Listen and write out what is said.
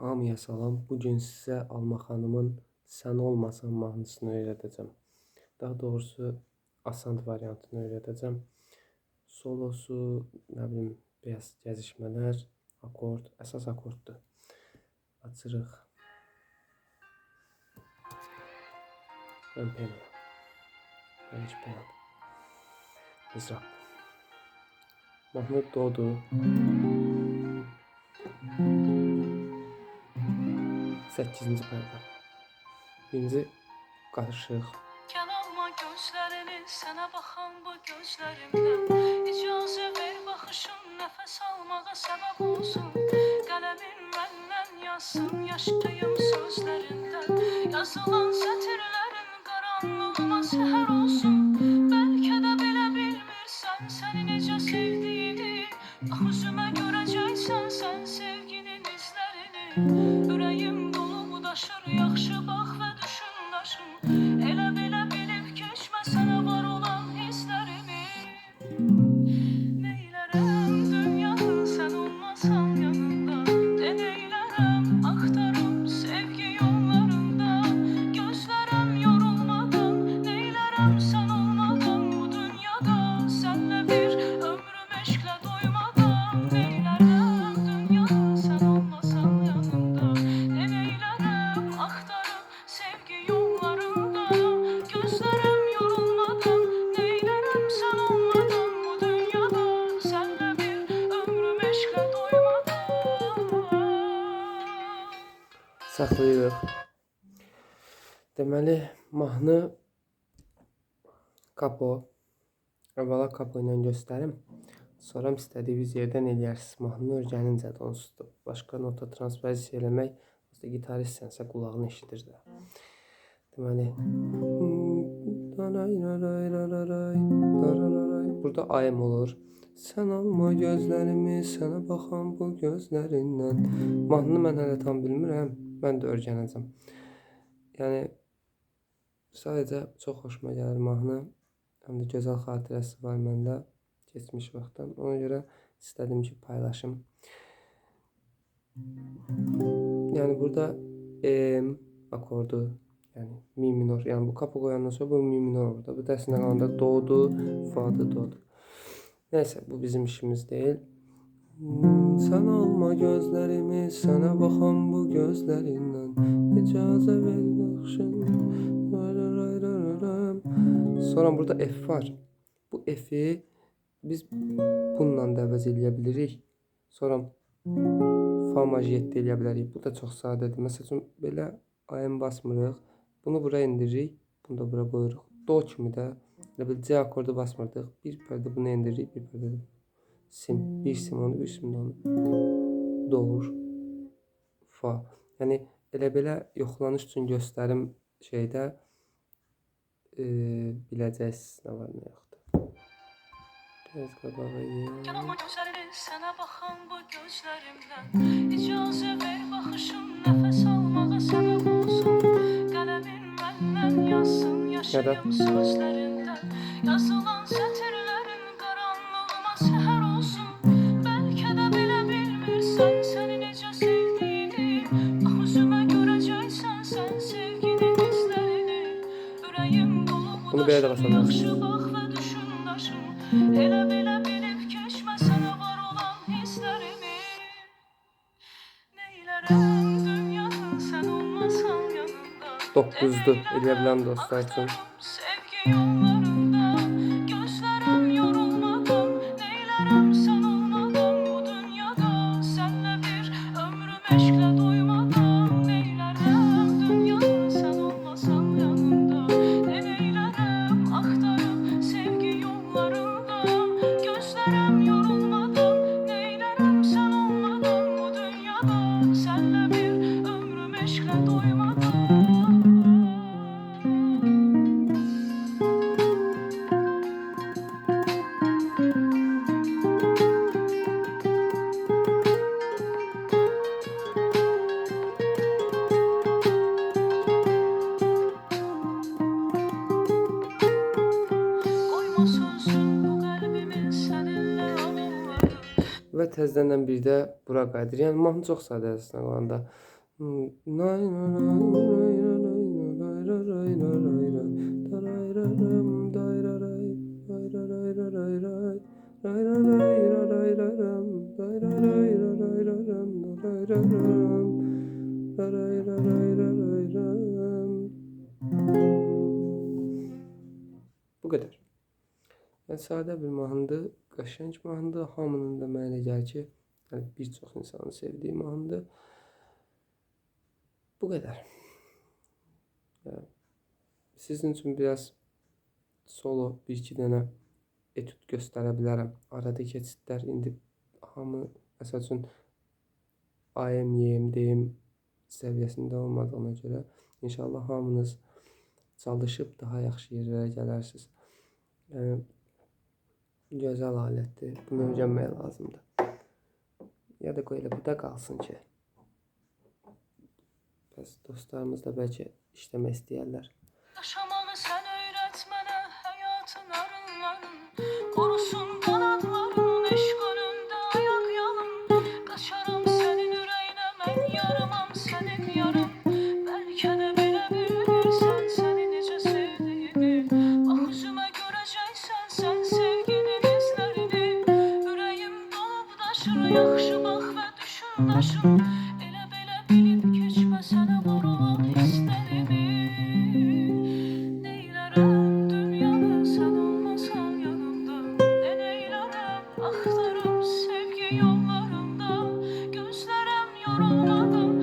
Hamıya salam. Bugün sizə Alma xanımın Sən olmasan mahnısını öyrədəcəm. Daha doğrusu asan variantını öyrədəcəm. Solosu, nə bilim, biraz gəzişmələr, akord, əsas akorddur. Açırıq. Ön penal. Birinci penal. Mizrab. Mahnı doğdu. Səkkizinci pərdə. Birinci qarışıq. Kənarma gözlərini, sənə baxan bu gözlərimdən İcazə ver baxışım, nəfəs almağa səbəb olsun Qələmin məndən yazsın, yaşayım sözlərindən Yazılan sətirlərin qaranlığıma səhər olsun Bəlkə də bilə bilmirsən, səni necə sevdiyini Bax üzümə görəcəksən, sən sevginin izlərini Ürəyim dolu daşır, yaxşı bax və düşün daşım Elə belə bilib keçmə sənə var olan hisslərimi Neylərəm dünyanın sən olmasan yanında Ne neylərəm axtarım sevgi yollarında Gözlərəm yorulmadan Neylərəm sən olmadan bu dünyada Sənlə bir ömrüm eşqlə doymadan Neylərəm dünyanın sən olmasan yanında Ne neylərəm axtarım sevgi yollarında Gözlərəm yorulmadan Neylərəm sən olmadan bu dünyada Sənlə bir ömrüm eşqlə doymadan Saxlayırıq. Deməli, mahnı kapo. Əvvəla kapo ilə göstərim. Sonra istədiyiniz yerdən eləyərsiniz. Mahnını öyrənincə də onsuz da. Başqa nota transpozisiya eləmək, gitaristsənsə qulağını eşidir də. Deməli, burada ayım olur. Sən alma gözlərimi, sənə baxan bu gözlərindən. Mahnını mən hələ tam bilmirəm. Mən də öyrənəcəm. Yəni, sadəcə çox xoşuma gəlir mahnı. Həm də gözəl xatirəsi var məndə keçmiş vaxtdan. Ona görə istədim ki, paylaşım. Yəni, burada akordu, yəni mi minor. Yəni, bu kapo qoyandan sonra bu mi minor orada. Bu dərsində qalanda do'du, fa'dı, do'du. Nəysə, bu bizim işimiz deyil. Sən alma gözlərimi, sənə baxan bu gözlərindən İcazə ver yaxşın Sonra burada F var. Bu F'i biz bununla da əvəz eləyə bilirik. Sonra fa majiyetdə eləyə bilərik. Bu da çox sadədir. Məsəl üçün, belə ayın basmırıq. Bunu bura indiririk. Bunu da bura qoyuruq. Do kimi də. C akordu basmırdıq. Bir pərdə bunu indiririk. Bir pərdə sim. Bir sim onu, bir sim onu. Doğur. Fa. Yəni, elə belə yoxlanış üçün göstərim şeydə biləcəksiniz nə var, nə yoxdur. Biraz qabağa Kənarma gözlərini, sənə baxan bu gözlərimdən İcazə ver baxışım, nəfəs almağa səbəb olsun Qələmin məndən yazsın, yaşayım sözlərindən Yazılan sətirlərin qaranlığıma səhər olsun Bəlkə də bilə bilmirsən, səni necə sevdiyini Bax üzümə görəcəksən, sən sevginin izlərini Ürəyim dolu Bunu belə də basalım. yaxşı bax və düşün daşım Elə belə bilib keçmə sənə var olan hisslərimi Neylərəm dünyanın sən olmasan yanında 9'du. Eləyə bilən dostlar üçün. Sevgi yollarında gözlərəm yorulmadan Neylərəm sən olmadan bu dünyada Sənlə bir ömrüm eşqlə doymadan Neylərəm dünyanın sən olmasan yanında Ne neylərəm axtarım sevgi yollarında Gözlərəm yorulmadan Neylərəm sən olmadan bu dünyada Sənlə bir ömrüm eşqlə doymadan Qoyma sönsün bu qəlbimin səninlə alovları Və təzədən bir də bura qayıdır. Yəni mahnı çox sadə əslində qalanda. Bu qədər. Yəni sadə bir mahnıdır, qəşəng mahnıdır. Hamının da mənə elə gəlir ki, yəni bir çox insanın sevdiyi mahnıdır. Bu qədər. Yəni, sizin üçün biraz solo bir-iki dənə etüd göstərə bilərəm. Arada keçidlər indi hamı məsəl üçün AM, YM, DM səviyyəsində olmadığına görə inşallah hamınız çalışıb daha yaxşı yerlərə gələrsiniz. Gözəl alətdir. Bunu öyrənmək lazımdır. Ya da qoy elə bu da qalsın ki, bəs dostlarımız da bəlkə işləmək istəyərlər. Yaşamağı sən öyrət mənə, həyatın arınların, qorusun qanadların, eşq önündə ayaq yalın. Qaçaram sənin ürəyinə, mən yaramam sənin yarın. Bəlkə də belə bilmirsən səni necə sevdiyimi. Bax üzümə görəcəksən sən sevginin izlərini. Ürəyim dolub daşır, yaxşı bax və düşün daşın. Elə belə bilib keçmə sənə vurulan hisslərimi. Neylərəm dünyanı sən olmasan yanımda. Nə neylərəm axtarım sevgi yollarında. Gözlərəm yorulmadan